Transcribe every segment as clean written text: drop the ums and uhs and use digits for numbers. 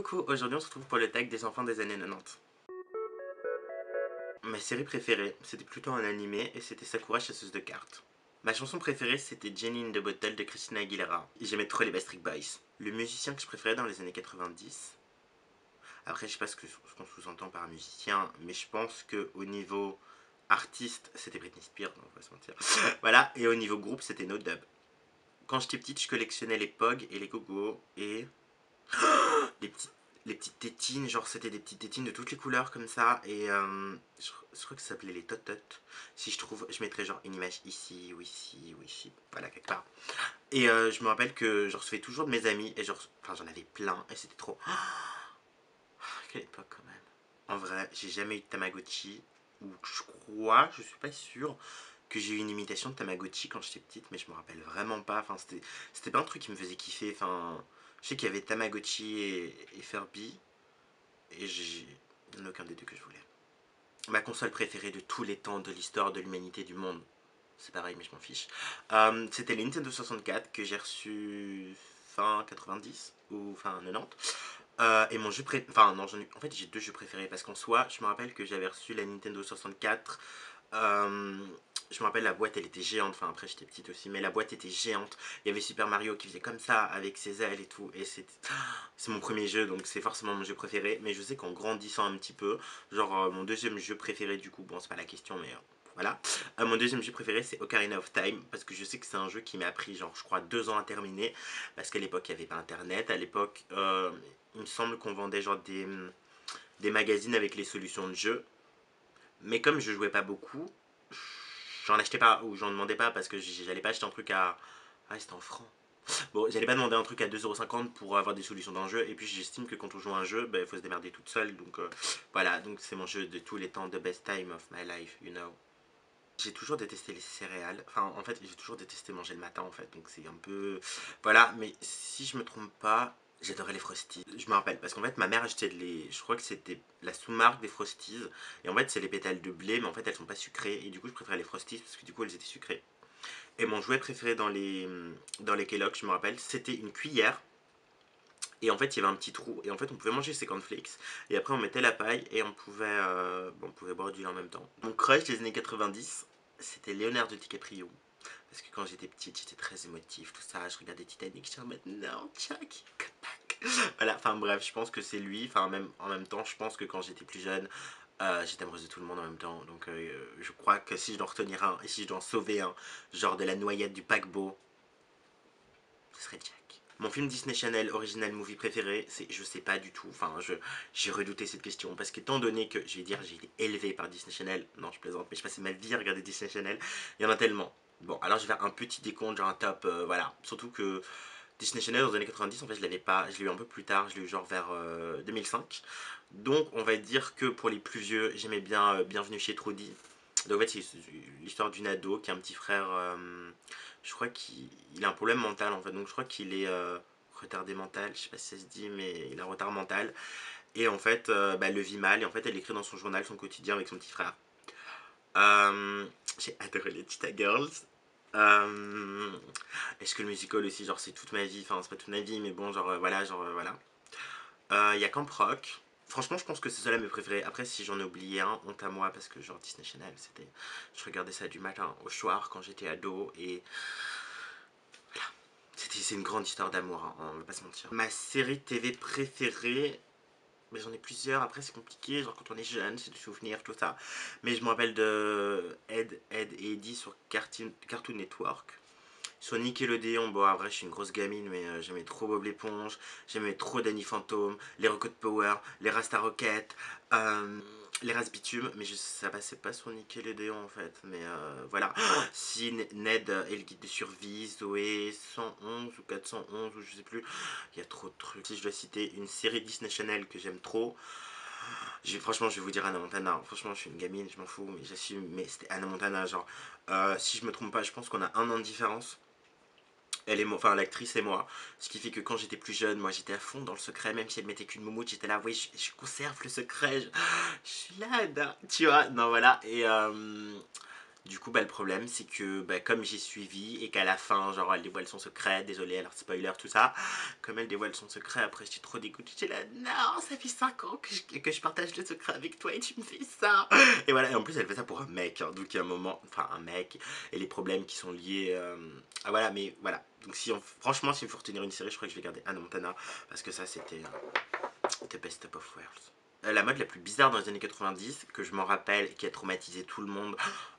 Coucou, aujourd'hui on se retrouve pour le tag des enfants des années 90. Ma série préférée, c'était plutôt un animé et c'était Sakura chasseuse de cartes. Ma chanson préférée, c'était Jenny in the Bottle de Christina Aguilera. J'aimais trop les Backstreet Boys. Le musicien que je préférais dans les années 90, après je sais pas ce qu'on sous-entend par musicien, mais je pense que au niveau artiste, c'était Britney Spears, on va se mentir. Voilà, et au niveau groupe, c'était No Dub. Quand j'étais petite, je collectionnais les Pog et les Go-Go et les petites tétines, genre c'était des petites tétines de toutes les couleurs comme ça, et je crois que ça s'appelait les Tot. Si je trouve, je mettrai genre une image ici ou ici ou ici, voilà, quelque part. Et je me rappelle que je recevais toujours de mes amis, et genre, enfin j'en avais plein, et c'était trop... Quelle époque quand même. En vrai, j'ai jamais eu de Tamagotchi, ou je suis pas sûr que j'ai eu une imitation de Tamagotchi quand j'étais petite, mais je me rappelle vraiment pas. Enfin, c'était pas un truc qui me faisait kiffer. Enfin, je sais qu'il y avait Tamagotchi et Furby, et j'ai aucun des deux que je voulais. Ma console préférée de tous les temps de l'histoire de l'humanité du monde, c'est pareil, mais je m'en fiche. C'était les Nintendo 64 que j'ai reçu fin 90 ou fin 90. Et mon jeu préféré. Enfin, non, en fait, j'ai deux jeux préférés parce qu'en soi, je me rappelle que j'avais reçu la Nintendo 64. Euh, je me rappelle, la boîte elle était géante. Enfin, après, j'étais petite aussi, mais la boîte était géante. Il y avait Super Mario qui faisait comme ça avec ses ailes et tout. Et c'est mon premier jeu, donc c'est forcément mon jeu préféré. Mais je sais qu'en grandissant un petit peu, genre mon deuxième jeu préféré, du coup, bon, c'est pas la question, mais voilà. Mon deuxième jeu préféré, c'est Ocarina of Time, parce que je sais que c'est un jeu qui m'a pris, genre, je crois, 2 ans à terminer, parce qu'à l'époque, il n'y avait pas internet. À l'époque, il me semble qu'on vendait genre des magazines avec les solutions de jeu. Mais comme je jouais pas beaucoup, j'en achetais pas, ou j'en demandais pas, parce que j'allais pas acheter un truc à... Ah, c'était en francs. Bon, j'allais pas demander un truc à 2,50€ pour avoir des solutions d'un jeu, et puis j'estime que quand on joue à un jeu, il faut se démerder toute seule, donc voilà, donc c'est mon jeu de tous les temps, the best time of my life, you know. J'ai toujours détesté les céréales, enfin en fait j'ai toujours détesté manger le matin en fait, donc c'est un peu... Voilà, mais si je me trompe pas, j'adorais les Frosties. Je me rappelle, parce qu'en fait ma mère achetait je crois que c'était la sous-marque des Frosties, et en fait c'est les pétales de blé, mais en fait elles sont pas sucrées, et du coup je préférais les Frosties parce que du coup elles étaient sucrées. Et mon jouet préféré dans les Kellogg's, je me rappelle, c'était une cuillère. Et en fait, il y avait un petit trou. Et en fait, on pouvait manger ses cornflakes. Et après, on mettait la paille et on pouvait boire du lait en même temps. Mon crush des années 90, c'était Leonardo DiCaprio. Parce que quand j'étais petite, j'étais très émotif, tout ça. Je regardais Titanic, j'étais en mode non, Chuck, come back. Voilà, enfin bref, je pense que c'est lui. Enfin, même en même temps, je pense que quand j'étais plus jeune, j'étais amoureuse de tout le monde en même temps. Donc, je crois que si je dois en retenir un et si je dois en sauver un, genre de la noyade du paquebot, ce serait Jack. Mon film Disney Channel original movie préféré, c'est je sais pas du tout. Enfin, j'ai redouté cette question parce qu'étant donné que je vais dire j'ai été élevé par Disney Channel, non je plaisante, mais je passais ma vie à regarder Disney Channel, il y en a tellement. Bon, alors je vais faire un petit décompte, genre un top, voilà. Surtout que Disney Channel dans les années 90, en fait je l'avais pas, je l'ai eu un peu plus tard, je l'ai eu genre vers 2005. Donc on va dire que pour les plus vieux, j'aimais bien Bienvenue chez Trudy. Donc en fait c'est l'histoire d'une ado qui a un petit frère, je crois qu'il a un problème mental en fait, donc je crois qu'il est retardé mental, je sais pas si ça se dit, mais il a un retard mental. Et en fait, elle le vit mal, et en fait elle écrit dans son journal son quotidien avec son petit frère. J'ai adoré les Cheetah Girls. Est-ce que le musical aussi, genre c'est toute ma vie, enfin c'est pas toute ma vie, mais bon, voilà, voilà. Il y a Camp Rock. Franchement, je pense que c'est cela mes préférés. Après, si j'en ai oublié un, honte à moi, parce que genre Disney Channel, c'était... Je regardais ça du matin au soir quand j'étais ado, et c'est une grande histoire d'amour, hein, on va pas se mentir. Ma série TV préférée, mais j'en ai plusieurs, après c'est compliqué, genre quand on est jeune, c'est des souvenirs, tout ça. Mais je me rappelle de Ed et Eddie sur Cartoon Network. Sur Nickelodeon, bon, après, je suis une grosse gamine, mais j'aimais trop Bob l'éponge, j'aimais trop Danny Phantom, les Rocket Power, les Rasta Rocket, les Ras Bitume, mais ça passait pas sur Nickelodeon en fait, mais voilà. Si Ned et le guide de survie, Zoé 111 ou 411 ou je sais plus, il y a trop de trucs. Si je dois citer une série Disney Channel que j'aime trop, franchement, je vais vous dire Anna Montana. Franchement, je suis une gamine, je m'en fous, mais j'assume. Mais c'était Anna Montana, genre, si je me trompe pas, je pense qu'on a 1 an de différence. Enfin l'actrice et moi, ce qui fait que quand j'étais plus jeune, moi j'étais à fond dans le secret, même si elle mettait qu'une moumoute, j'étais là, oui, je conserve le secret, je suis là, tu vois, non voilà, et Du coup, le problème, c'est que comme j'ai suivi et qu'à la fin, genre, elle dévoile son secret, désolé, alors spoiler, tout ça, comme elle dévoile son secret, après, j'étais trop dégoûtée, j'étais là, non, ça fait 5 ans que je partage le secret avec toi et tu me fais ça. Et voilà, et en plus, elle fait ça pour un mec, hein, donc il y a un moment, enfin, un mec, et les problèmes qui sont liés voilà, mais voilà. Donc, franchement, s'il faut retenir une série, je crois que je vais garder Hannah Montana, parce que ça, c'était the best of worlds. La mode la plus bizarre dans les années 90, que je m'en rappelle et qui a traumatisé tout le monde,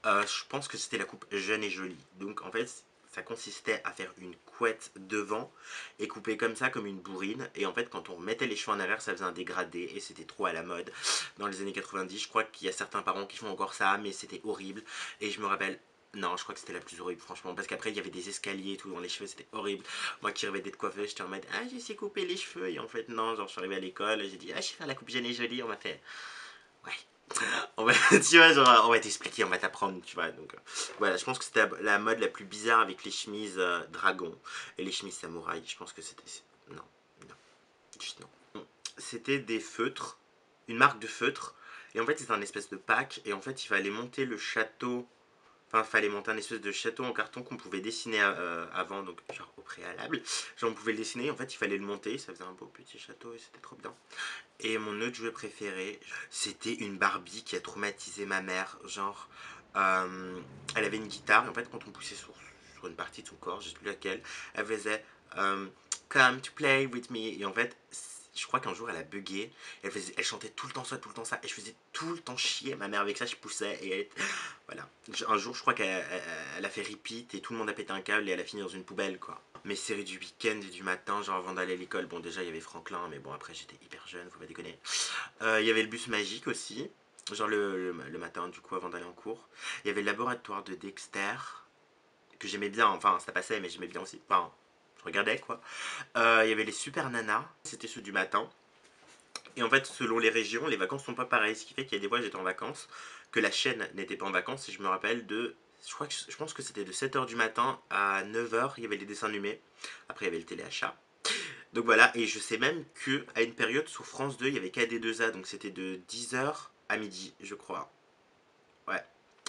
je pense que c'était la coupe jeune et jolie. Donc en fait, ça consistait à faire une couette devant et couper comme ça, comme une bourrine. Et en fait, quand on remettait les cheveux en arrière, ça faisait un dégradé et c'était trop à la mode. Dans les années 90, je crois qu'il y a certains parents qui font encore ça, mais c'était horrible. Et je me rappelle, non, je crois que c'était la plus horrible, franchement. Parce qu'après, il y avait des escaliers et tout dans les cheveux, c'était horrible. Moi qui rêvais d'être coiffeuse, j'étais en mode, ah, je sais couper les cheveux. Et en fait, non, genre, je suis arrivé à l'école, j'ai dit, ah, je sais faire la coupe jeune et jolie. On m'a fait, ouais. On va, tu vois, genre, on va t'expliquer, on va t'apprendre, tu vois. Donc, voilà, je pense que c'était la mode la plus bizarre avec les chemises dragon et les chemises samouraï. Je pense que c'était. Non, non, juste non. C'était des feutres, une marque de feutres. Et en fait, c'était un espèce de pack. Et en fait, il fallait monter le château. Enfin, il fallait monter un espèce de château en carton qu'on pouvait dessiner avant, donc genre au préalable. Genre, on pouvait le dessiner, en fait, il fallait le monter, ça faisait un beau petit château et c'était trop bien. Et mon autre jouet préféré, c'était une Barbie qui a traumatisé ma mère. Genre, elle avait une guitare, et en fait, quand on poussait sur une partie de son corps, je sais plus laquelle, elle faisait Come to play with me. Et en fait, je crois qu'un jour elle a bugué, elle chantait tout le temps ça, tout le temps ça, et je faisais tout le temps chier ma mère avec ça, je poussais, et elle, voilà. Un jour, je crois qu'elle a fait repeat, et tout le monde a pété un câble, et elle a fini dans une poubelle, quoi. Mes séries du week-end et du matin, genre avant d'aller à l'école, bon, déjà il y avait Franklin, mais bon, après j'étais hyper jeune, faut pas déconner. Il y avait le bus magique aussi, genre le matin, du coup, avant d'aller en cours. Il y avait le laboratoire de Dexter, que j'aimais bien, enfin, ça passait, mais j'aimais bien aussi. Enfin, je regardais, quoi. Il y avait les super nanas, c'était ceux du matin. Et en fait, selon les régions, les vacances sont pas pareilles. Ce qui fait qu'il y a des fois, j'étais en vacances, que la chaîne n'était pas en vacances. Et je me rappelle de. Je pense que c'était de 7h du matin à 9h, il y avait les dessins animés. Après, il y avait le téléachat. Donc voilà, et je sais même que à une période sur France 2, il y avait KD2A, donc c'était de 10h à midi, je crois. Ouais.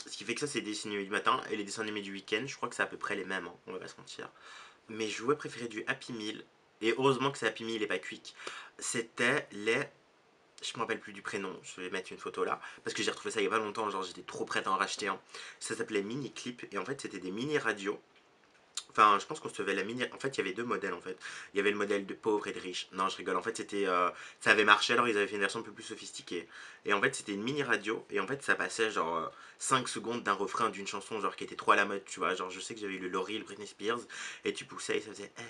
Ce qui fait que ça, c'est les dessins animés du matin, et les dessins animés du week-end, je crois que c'est à peu près les mêmes, hein, on va pas se mentir. Mes jouets préférés du Happy Meal, et heureusement que c'est Happy Meal et pas Quick, c'était les. Je me rappelle plus du prénom, je vais mettre une photo là, parce que j'ai retrouvé ça il y a pas longtemps, genre j'étais trop prête à en racheter un. Ça s'appelait Mini Clip, et en fait c'était des mini radios. Enfin, je pense qu'on se fait la mini. En fait, il y avait deux modèles en fait. Il y avait le modèle de pauvre et de riche. Non, je rigole. En fait, c'était. Ça avait marché, alors ils avaient fait une version un peu plus sophistiquée. Et en fait, c'était une mini radio. Et en fait, ça passait genre 5 secondes d'un refrain d'une chanson, genre qui était trop à la mode, tu vois. Genre, je sais que j'avais eu le Laurie, le Britney Spears. Et tu poussais et ça faisait. Hey,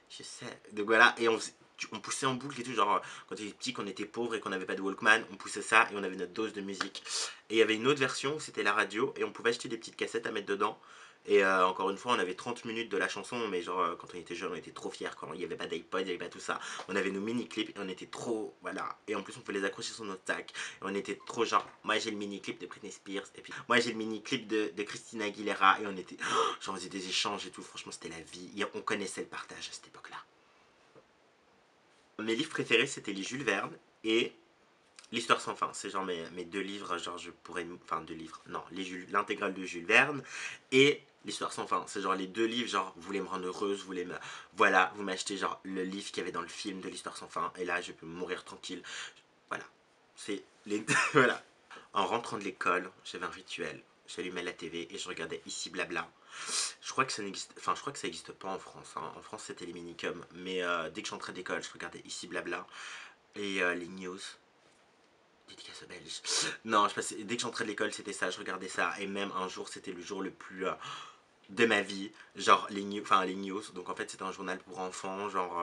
je sais. Donc voilà. Et on poussait en boucle et tout. Genre, quand on était petit, qu'on était pauvre et qu'on n'avait pas de Walkman, on poussait ça et on avait notre dose de musique. Et il y avait une autre version où c'était la radio. Et on pouvait acheter des petites cassettes à mettre dedans. Et encore une fois, on avait 30 minutes de la chanson, mais genre quand on était jeune, on était trop fiers quand il n'y avait pas d'iPod, il n'y avait pas tout ça. On avait nos mini-clips et on était trop, voilà. Et en plus, on pouvait les accrocher sur notre sac. Et on était trop genre, moi j'ai le mini-clip de Britney Spears, et puis moi j'ai le mini-clip de Christina Aguilera, et on était, genre on faisait des échanges et tout, franchement c'était la vie. Et on connaissait le partage à cette époque-là. Mes livres préférés, c'était les Jules Verne et L'Histoire sans fin. C'est genre mes deux livres, genre je pourrais. Enfin, deux livres, non, l'intégrale de Jules Verne et L'Histoire sans fin. C'est genre les deux livres, genre vous voulez me rendre heureuse, vous voulez me. Voilà, vous m'achetez genre le livre qu'il y avait dans le film de L'Histoire sans fin, et là je peux mourir tranquille. Voilà. C'est les deux. Voilà. En rentrant de l'école, j'avais un rituel. J'allumais la TV et je regardais Ici Blabla. Je crois que ça n'existe. Enfin, je crois que ça n'existe pas en France, hein. En France, c'était les minicums. Mais dès que j'entrais d'école, je regardais Ici Blabla. Et les news. Dédicace aux Belges. Non, dès que j'entrais de l'école, c'était ça, je regardais ça. Et même un jour, c'était le jour le plus de ma vie. Genre les news. Donc en fait, c'était un journal pour enfants, genre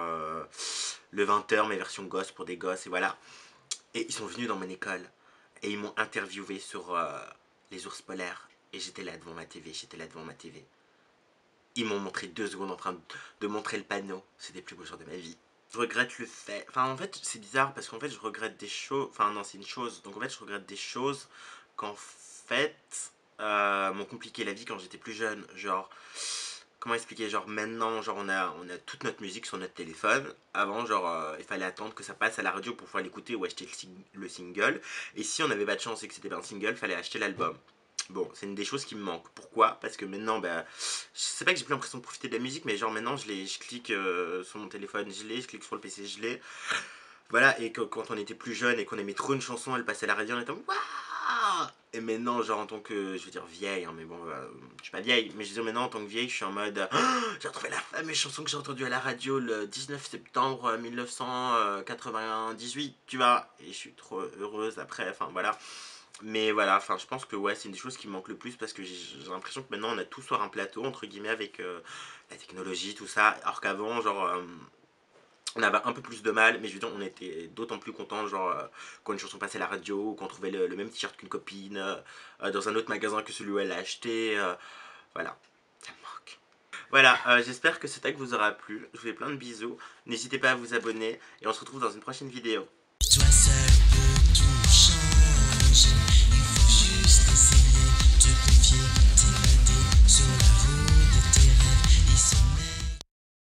le 20h, mais version gosse pour des gosses, et voilà. Et ils sont venus dans mon école. Et ils m'ont interviewé sur les ours polaires. Et j'étais là devant ma TV, j'étais là devant ma TV. Ils m'ont montré 2 secondes en train de montrer le panneau. C'était le plus beau jour de ma vie. Je regrette le fait. Enfin, en fait, c'est bizarre parce qu'en fait, je regrette des choses. Enfin, non, c'est une chose. Donc, en fait, je regrette des choses qu'en fait m'ont compliqué la vie quand j'étais plus jeune. Genre, comment expliquer? Genre, maintenant, genre, on a toute notre musique sur notre téléphone. Avant, genre, il fallait attendre que ça passe à la radio pour pouvoir l'écouter ou acheter le single. Et si on n'avait pas de chance et que c'était pas un single, il fallait acheter l'album. Bon, c'est une des choses qui me manque. Pourquoi? Parce que maintenant, bah, je sais pas que j'ai plus l'impression de profiter de la musique, mais genre maintenant, je clique sur mon téléphone, je clique sur le PC, je l'ai. Voilà, et que quand on était plus jeune et qu'on aimait trop une chanson, elle passait à la radio, on était en mode, waouh! Et maintenant, genre en tant que, je veux dire vieille, hein, mais bon, je suis pas vieille, mais je veux dire maintenant en tant que vieille, je suis en mode, j'ai retrouvé la fameuse chanson que j'ai entendue à la radio le 19 septembre 1998, tu vois, et je suis trop heureuse après, enfin voilà. Mais voilà, enfin je pense que ouais, c'est une des choses qui me manque le plus parce que j'ai l'impression que maintenant on a tout sur un plateau, entre guillemets, avec la technologie, tout ça, alors qu'avant, genre on avait un peu plus de mal, mais je veux dire, on était d'autant plus content, genre, quand une chanson passait à la radio, ou qu'on trouvait le même t-shirt qu'une copine, dans un autre magasin que celui où elle l'a acheté, voilà, ça me manque. Voilà, j'espère que ce tag vous aura plu, je vous fais plein de bisous, n'hésitez pas à vous abonner, et on se retrouve dans une prochaine vidéo. Toi seul peux tout changer, il faut juste essayer, te confier, t'évader sur la route de tes rêves, ils sont